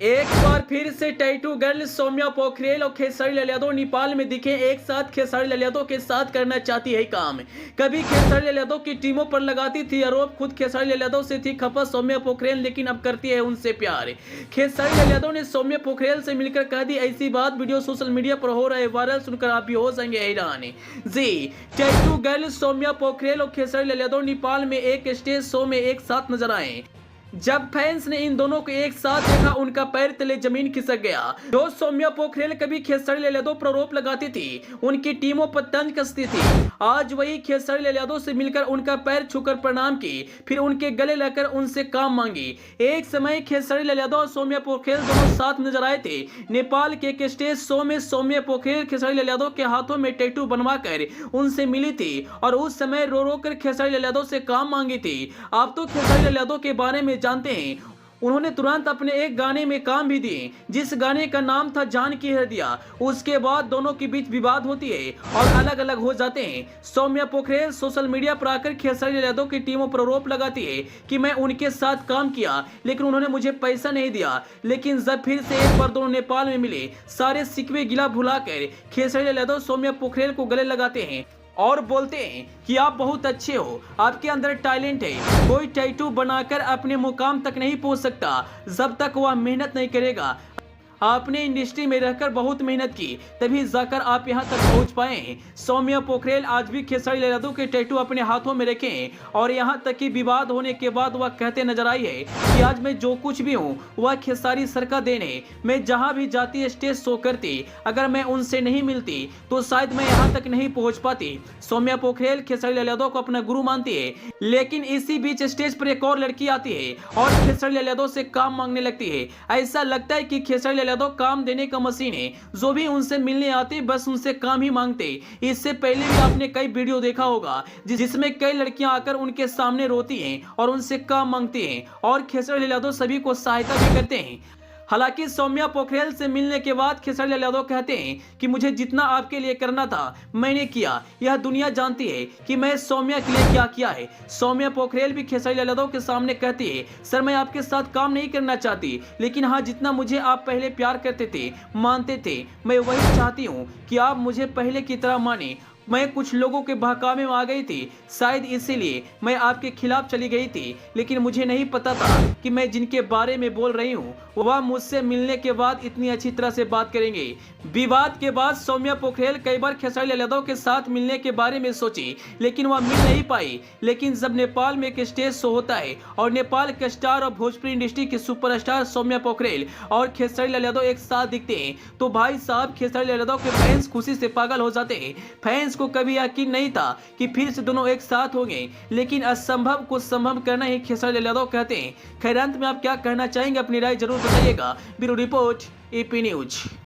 एक बार फिर से टैटू गर्ल सौम्या पोखरेल और खेसारी लाल यादव नेपाल में दिखे एक साथ। खेसारी लाल यादव के साथ करना चाहती है काम। कभी खेसारी लाल यादव की टीमों पर लगाती थी आरोप। खुद खेसारी लाल यादव से थी खफा सौम्या पोखरेल, लेकिन अब करती है उनसे प्यार। खेसारी लाल यादव ने सौम्या पोखरेल से मिलकर कह दी ऐसी बात। वीडियो सोशल मीडिया पर हो रहा है वायरल, सुनकर आप भी हो जाएंगे हैरान। जी, टैटू गर्ल सौम्या पोखरेल और खेसारी लाल यादव नेपाल में एक स्टेज शो में एक साथ नजर आए। जब फैंस ने इन दोनों को एक साथ देखा, उनका पैर तले जमीन खिसक गया। जो सौम्या पोखरेल कभी खेसारी लाल यादव पर आरोप लगाती थी, उनकी टीमों पर तंज कसती थी, आज वही खेसारी लाल यादव से मिलकर उनका पैर छूकर प्रणाम की, फिर उनके गले लगकर उनसे काम मांगी। एक समय खेसारी लाल यादव और सौम्या पोखरेल दोनों साथ नजर आए थे। नेपाल के एक स्टेज शो में सौम्या पोखरेल खेसारी लाल यादव के हाथों में टैटू बनवाकर उनसे मिली थी और उस समय रो रो कर खेसारी लाल यादव से काम मांगी थी। आप तो खेसारी लाल यादव के बारे में जानते हैं, उन्होंने तुरंत अपने एक गाने में काम भी दिए, जिस गाने का नाम था जान की हृदया। उसके बाद दोनों के बीच विवाद होती है और अलग अलग हो जाते हैं। सौम्या पोखरेल सोशल मीडिया पर आकर खेसारी लाल यादव की टीमों पर आरोप लगाती है कि मैं उनके साथ काम किया, लेकिन उन्होंने मुझे पैसा नहीं दिया। लेकिन जब फिर से एक बार दोनों नेपाल में मिले, सारे सिकवे गिला भुलाकर खेसारी लाल यादव सौम्या पोखरेल को गले लगाते हैं और बोलते हैं कि आप बहुत अच्छे हो, आपके अंदर टैलेंट है। कोई टैटू बनाकर अपने मुकाम तक नहीं पहुंच सकता जब तक वह मेहनत नहीं करेगा। आपने इंडस्ट्री में रहकर बहुत मेहनत की, तभी जाकर आप यहां तक पहुंच पाए हैं। सौम्या पोखरेल आज भी खेसारी लाल यादव के टैटू अपने हाथों में रखे हैं और यहां तक कि विवाद होने के बाद वह कहते नजर आई है कि आज मैं जो कुछ भी हूं वह खेसारी सर का देन है। मैं जहां भी जाती स्टेज शो करती, अगर मैं उनसे नहीं मिलती तो शायद मैं यहां तक नहीं पहुंच पाती। सौम्या पोखरेल खेसारी लाल यादव को अपना गुरु मानती है, लेकिन इसी बीच स्टेज पर एक और लड़की आती है और खेसारी लाल यादव से काम मांगने लगती है। ऐसा लगता है कि खेसारी लाल यादव काम देने का मशीन है, जो भी उनसे मिलने आते बस उनसे काम ही मांगते। इससे पहले भी आपने कई वीडियो देखा होगा जिसमें कई लड़कियां आकर उनके सामने रोती हैं और उनसे काम मांगती हैं और खेसारी लाल यादव सभी को सहायता भी करते हैं। हालांकि सौम्या पोखरेल से मिलने के बाद खेसारी लाल यादव कहते हैं कि मुझे जितना आपके लिए करना था मैंने किया। यह दुनिया जानती है कि मैं सौम्या के लिए क्या किया है। सौम्या पोखरेल भी खेसारी लाल यादव के सामने कहती है, सर मैं आपके साथ काम नहीं करना चाहती, लेकिन हाँ जितना मुझे आप पहले प्यार करते थे, मानते थे, मैं वही चाहती हूँ कि आप मुझे पहले की तरह माने। मैं कुछ लोगों के बहकावे में आ गई थी, शायद इसीलिए मैं आपके खिलाफ चली गई थी, लेकिन मुझे नहीं पता था कि मैं जिनके बारे में बोल रही हूँ वह मुझसे मिलने के बाद इतनी अच्छी तरह से बात करेंगे। विवाद के बाद सौम्या पोखरेल कई बार खेसारी लाल यादव के साथ मिलने के बारे में सोची, लेकिन वह मिल नहीं पाई। लेकिन जब नेपाल में एक स्टेज शो होता है और नेपाल के स्टार और भोजपुरी इंडस्ट्री के सुपरस्टार सौम्या पोखरेल और खेसारी लाल यादव एक साथ दिखते हैं, तो भाई साहब खेसारी लाल यादव के फैंस खुशी से पागल हो जाते हैं। फैंस को कभी यकीन नहीं था कि फिर से दोनों एक साथ होंगे, लेकिन असंभव को संभव करना ही खेसारी लाल यादव कहते हैं। खैर अंत में आप क्या कहना चाहेंगे, अपनी राय जरूर बताइएगा। Bureau report, AP news.